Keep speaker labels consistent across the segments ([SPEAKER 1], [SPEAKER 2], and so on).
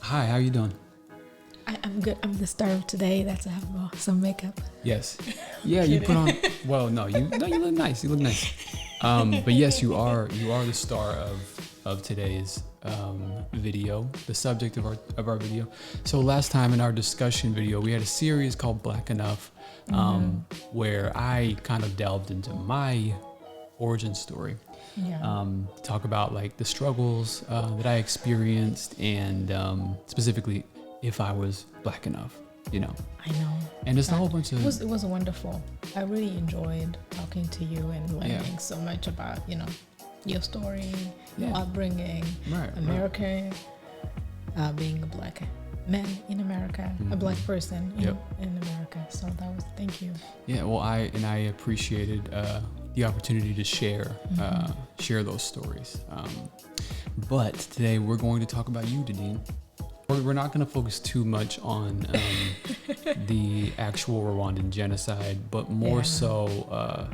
[SPEAKER 1] Hi, how you doing?
[SPEAKER 2] I'm good. I'm the star of today. That's I have some makeup.
[SPEAKER 1] Yes. Yeah, you put on. Well, no, you look nice. You look nice. But yes, you are the star of today's video, the subject of our video. So last time in our discussion video, we had a series called Black Enough, where I kind of delved into my origin story.
[SPEAKER 2] Yeah.
[SPEAKER 1] Talk about like the struggles that I experienced, and specifically if I was Black enough, you know.
[SPEAKER 2] I know.
[SPEAKER 1] And just a whole bunch of.
[SPEAKER 2] It was wonderful. I really enjoyed talking to you and learning so much about your story, your upbringing, America, being a Black man in America, a Black person in America. So thank you.
[SPEAKER 1] Yeah. Well, I appreciated the opportunity to share those stories. But today we're going to talk about you, Dydine. We're not going to focus too much on the actual Rwandan genocide, but more so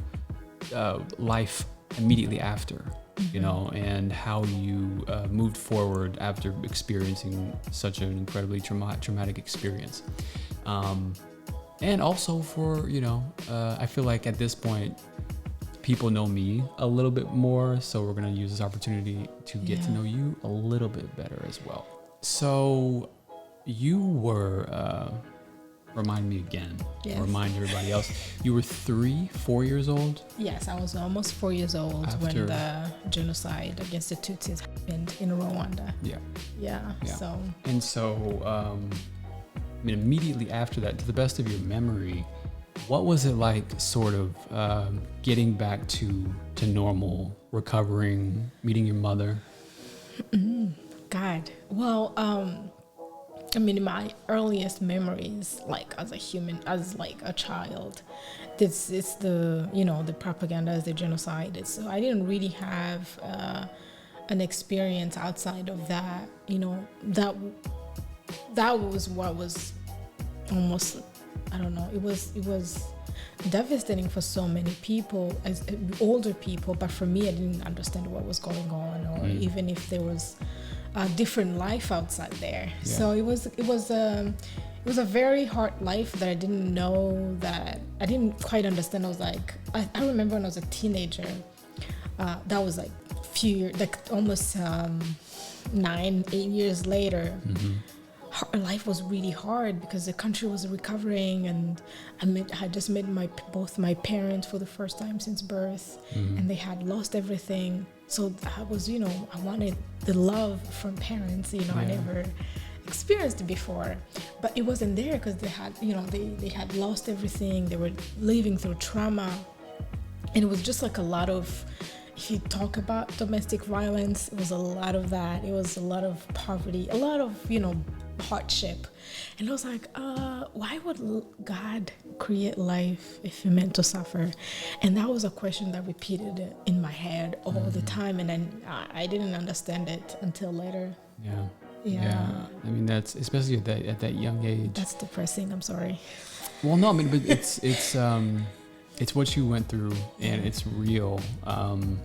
[SPEAKER 1] life immediately after, you know, and how you moved forward after experiencing such an incredibly traumatic experience. And also for, I feel like at this point, people know me a little bit more, so we're going to use this opportunity to get to know you a little bit better as well. So you were, remind me again, remind everybody else, you were 3-4 years old?
[SPEAKER 2] Yes, I was almost 4 years old when the genocide against the Tutsis happened in Rwanda. Yeah. So immediately after that, to the best of your memory, what was it like sort of getting back to normal, recovering, meeting your mother? God. Well, my earliest memories, like as a human, as like a child, this is the propaganda, the genocide. So I didn't really have an experience outside of that. That was what was almost, I don't know. It was devastating for so many people, as older people. But for me, I didn't understand what was going on, or even if there was a different life outside there. So it was a very hard life that I didn't know, that I didn't quite understand. I was like, I remember when I was a teenager, that was like few years, like almost 9-8 years later. Life was really hard because the country was recovering, and I just met both my parents for the first time since birth, and they had lost everything. So I was, I wanted the love from parents, I never experienced it before, but it wasn't there because they had, they had lost everything. They were living through trauma, and it was just like a lot of, if you talk about domestic violence, it was a lot of that. It was a lot of poverty, a lot of, hardship. And I was like, why would God create life if he meant to suffer? And that was a question that repeated in my head all the time, and then I didn't understand it until later. Yeah.
[SPEAKER 1] I mean, that's especially at that young age.
[SPEAKER 2] That's depressing. I'm sorry.
[SPEAKER 1] Well, no, I mean, but it's what you went through, and it's real. And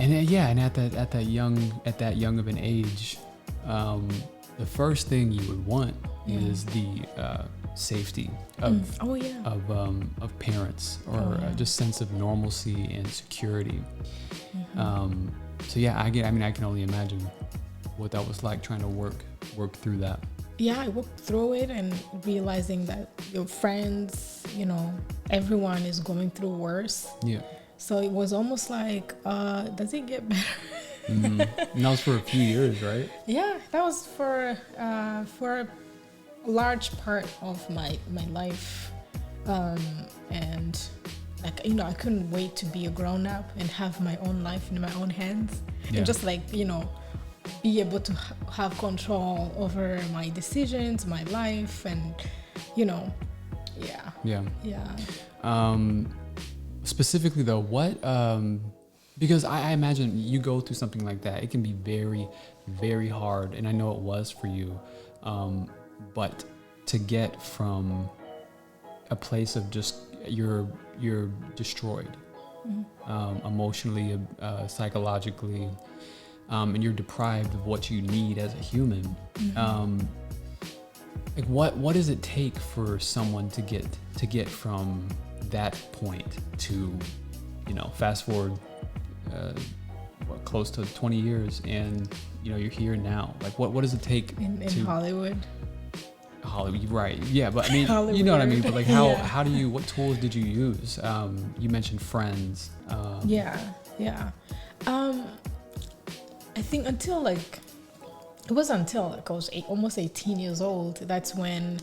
[SPEAKER 1] at that young of an age, the first thing you would want is the safety of parents, or just sense of normalcy and security. I can only imagine what that was like, trying to work through that.
[SPEAKER 2] Yeah, I worked through it and realizing that your friends, everyone is going through worse. Yeah. So it was almost like, does it get better?
[SPEAKER 1] And that was for a few years, right?
[SPEAKER 2] Yeah, that was for a large part of my life, and I couldn't wait to be a grown up and have my own life in my own hands, and just be able to have control over my decisions, my life, and
[SPEAKER 1] specifically though, what because I imagine you go through something like that, it can be very, very hard, and I know it was for you, but to get from a place of just you're destroyed, emotionally, psychologically, and you're deprived of what you need as a human. Like what does it take for someone to get from that point to, fast forward close to 20 years, and you're here now? Like what does it take
[SPEAKER 2] in Hollywood,
[SPEAKER 1] right? Yeah, but I mean,
[SPEAKER 2] Hollywood.
[SPEAKER 1] You know what I mean. But like, how do you? What tools did you use? You mentioned friends.
[SPEAKER 2] Yeah. I think until I was almost 18 years old. That's when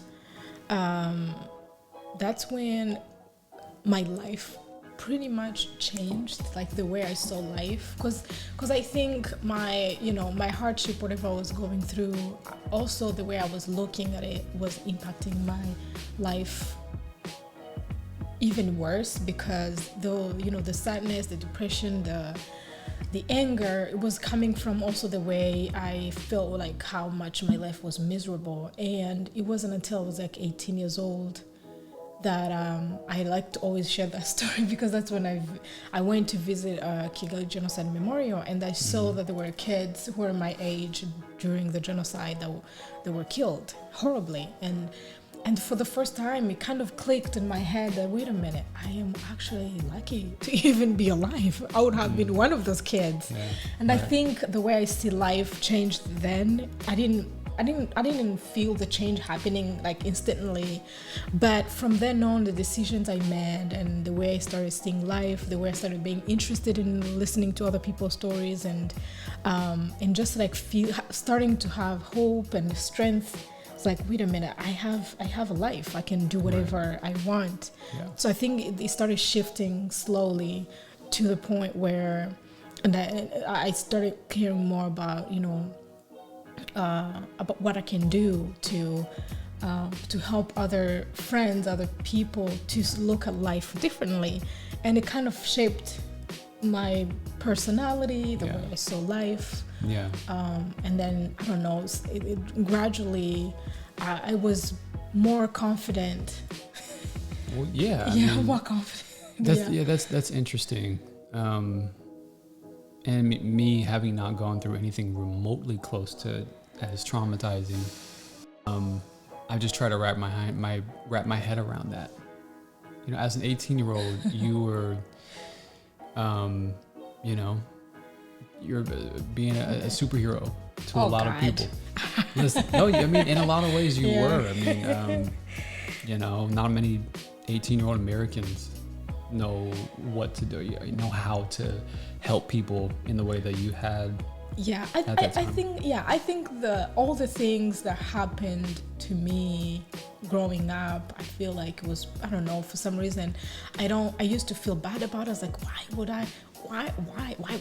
[SPEAKER 2] my life pretty much changed, like the way I saw life. Because I think my hardship, whatever I was going through, also the way I was looking at it was impacting my life even worse, because the sadness, the depression, the anger, it was coming from also the way I felt like how much my life was miserable. And it wasn't until I was like 18 years old that I like to always share that story, because that's when I went to visit Kigali Genocide Memorial, and I saw that there were kids who were my age during the genocide that were killed horribly. And for the first time, it kind of clicked in my head that, wait a minute, I am actually lucky to even be alive. I would have been one of those kids. Yeah. And right. I think the way I see life changed then. I didn't feel the change happening like instantly, but from then on, the decisions I made and the way I started seeing life, the way I started being interested in listening to other people's stories, and just like starting to have hope and strength. It's like, wait a minute, I have a life. I can do whatever I want. Yeah. So I think it started shifting slowly to the point where, and I started caring more about what I can do to help other friends, other people to look at life differently, and it kind of shaped my personality, the way I saw life. Yeah. And then I don't know, it gradually, I was more confident.
[SPEAKER 1] Well, yeah.
[SPEAKER 2] I mean, more confident.
[SPEAKER 1] That's interesting. And me having not gone through anything remotely close to as traumatizing, I just try to wrap my head around that. As an 18-year-old, you were, you're being a superhero to a lot of people. No, I mean, in a lot of ways you were. I mean, not many 18-year-old Americans know what to do, know how to help people in the way that you had.
[SPEAKER 2] Yeah, I think all the things that happened to me growing up, I feel like it was, I don't know, for some reason, I used to feel bad about it. I was like, why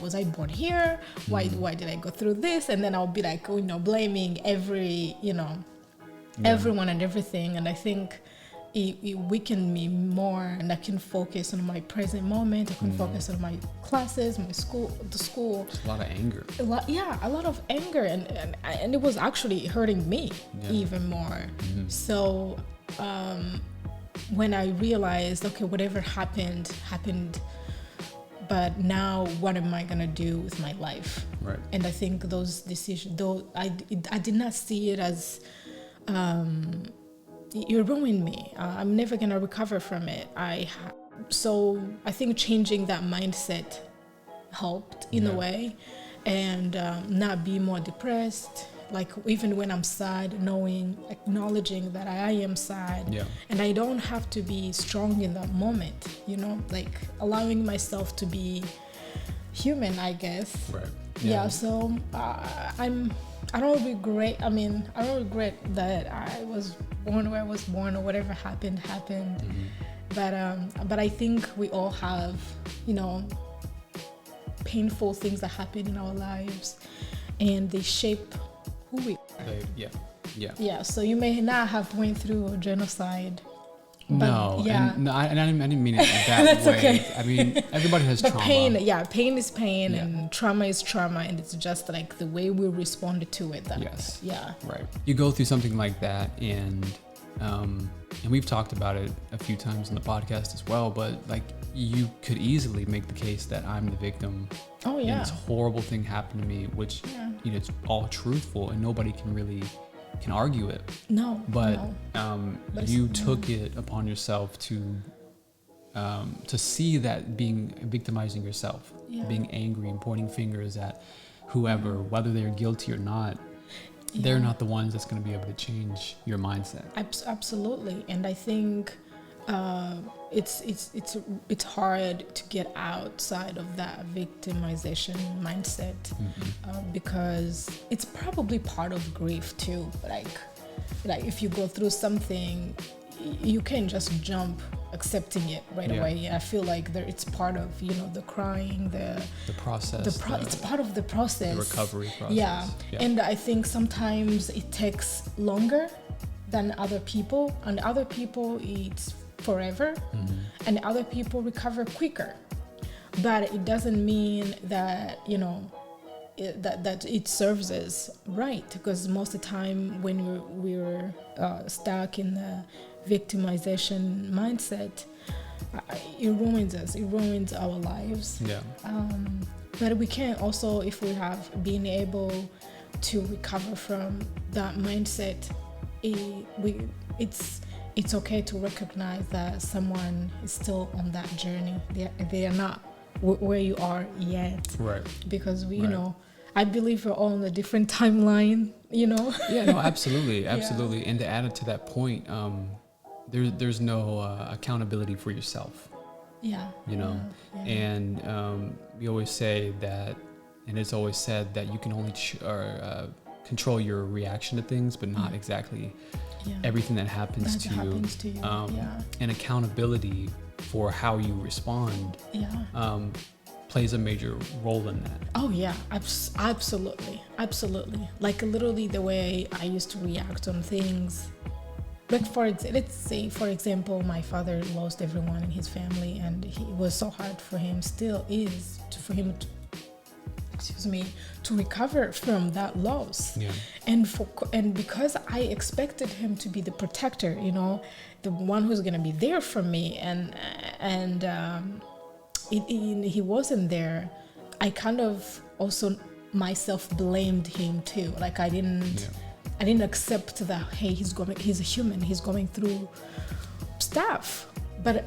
[SPEAKER 2] was I born here? Why did I go through this? And then I'll be like, blaming everyone and everything. And I think it weakened me more, and I can focus on my present moment. I can focus on my classes, the school.
[SPEAKER 1] It's a lot of anger.
[SPEAKER 2] A lot of anger, and it was actually hurting me even more. So when I realized, okay, whatever happened, but now what am I gonna do with my life? Right. And I think those decisions, though I did not see it as you ruined me. I'm never gonna recover from it. So I think changing that mindset helped in a way, and not be more depressed. Like even when I'm sad, acknowledging that I am sad, and I don't have to be strong in that moment. Like allowing myself to be human, I guess. Right. Yeah. So I don't regret that I was born where I was born, or whatever happened. But I think we all have, painful things that happen in our lives, and they shape who we are. Yeah. So you may not have went through a genocide.
[SPEAKER 1] No, I didn't mean it that
[SPEAKER 2] That's
[SPEAKER 1] way.
[SPEAKER 2] Okay.
[SPEAKER 1] I mean, everybody has trauma.
[SPEAKER 2] Pain is pain, and trauma is trauma, and it's just like the way we respond to it.
[SPEAKER 1] Yes.
[SPEAKER 2] Yeah.
[SPEAKER 1] Right. You go through something like that, and and we've talked about it a few times in the podcast as well, but like you could easily make the case that I'm the victim.
[SPEAKER 2] Oh yeah.
[SPEAKER 1] And this horrible thing happened to me, which you know, it's all truthful and nobody can argue it.
[SPEAKER 2] No.
[SPEAKER 1] But
[SPEAKER 2] But
[SPEAKER 1] you took it upon yourself to see that being victimizing yourself, being angry and pointing fingers at whoever, whether they're guilty or not. They're not the ones that's going to be able to change your mindset.
[SPEAKER 2] Absolutely, and I think it's hard to get outside of that victimization mindset because it's probably part of grief too. Like if you go through something, you can't just jump accepting it right away. I feel like it's part of, you know, the crying, the
[SPEAKER 1] process.
[SPEAKER 2] It's part of the process.
[SPEAKER 1] The recovery process.
[SPEAKER 2] Yeah, and I think sometimes it takes longer than other people, and other people it's forever, and other people recover quicker. But it doesn't mean that, you know, that it serves us right, because most of the time when we're stuck in the victimization mindset, it ruins us. It ruins our lives. Yeah. But we can also, if we have been able to recover from that mindset, it's okay to recognize that someone is still on that journey. They are not where you are yet. Right. Because you know, I believe we're all on a different timeline. You know.
[SPEAKER 1] Yeah. No. Absolutely. Absolutely. And to add it to that point, there's no accountability for yourself. Yeah. You know, and we always say that, and it's always said that you can only control your reaction to things, but not exactly everything that happens to you. And accountability for how you respond plays a major role in that.
[SPEAKER 2] Oh yeah, absolutely. Like literally the way I used to react on things. Like let's say, for example, my father lost everyone in his family, and it was so hard for him, still is, for him to recover from that loss. Yeah. And because I expected him to be the protector, you know, the one who's gonna be there for me, and he wasn't there. I kind of also myself blamed him too. Like I didn't accept that, hey, he's a human, he's going through stuff. But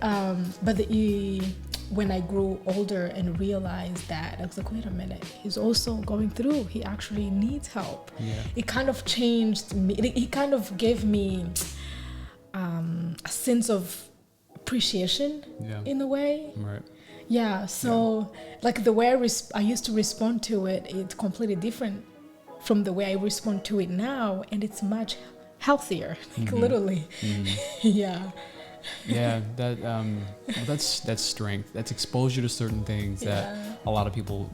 [SPEAKER 2] when I grew older and realized that, I was like, wait a minute, he's also going through, he actually needs help. Yeah. It kind of changed me. It kind of gave me a sense of appreciation in a way. Right. Yeah. So like the way I used to respond to it, it's completely different from the way I respond to it now, and it's much healthier, like literally. Yeah.
[SPEAKER 1] Yeah, that's strength. That's exposure to certain things that a lot of people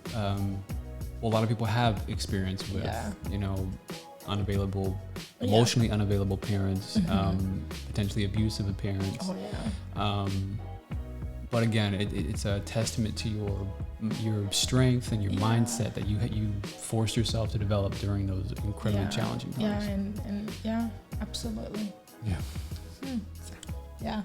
[SPEAKER 1] have experience with. Yeah. You know, emotionally unavailable parents, potentially abusive parents. Oh yeah. But again, it's a testament to your strength and your mindset that you forced yourself to develop during those incredibly challenging times.
[SPEAKER 2] Yeah, and absolutely.
[SPEAKER 1] Yeah.
[SPEAKER 2] Yeah.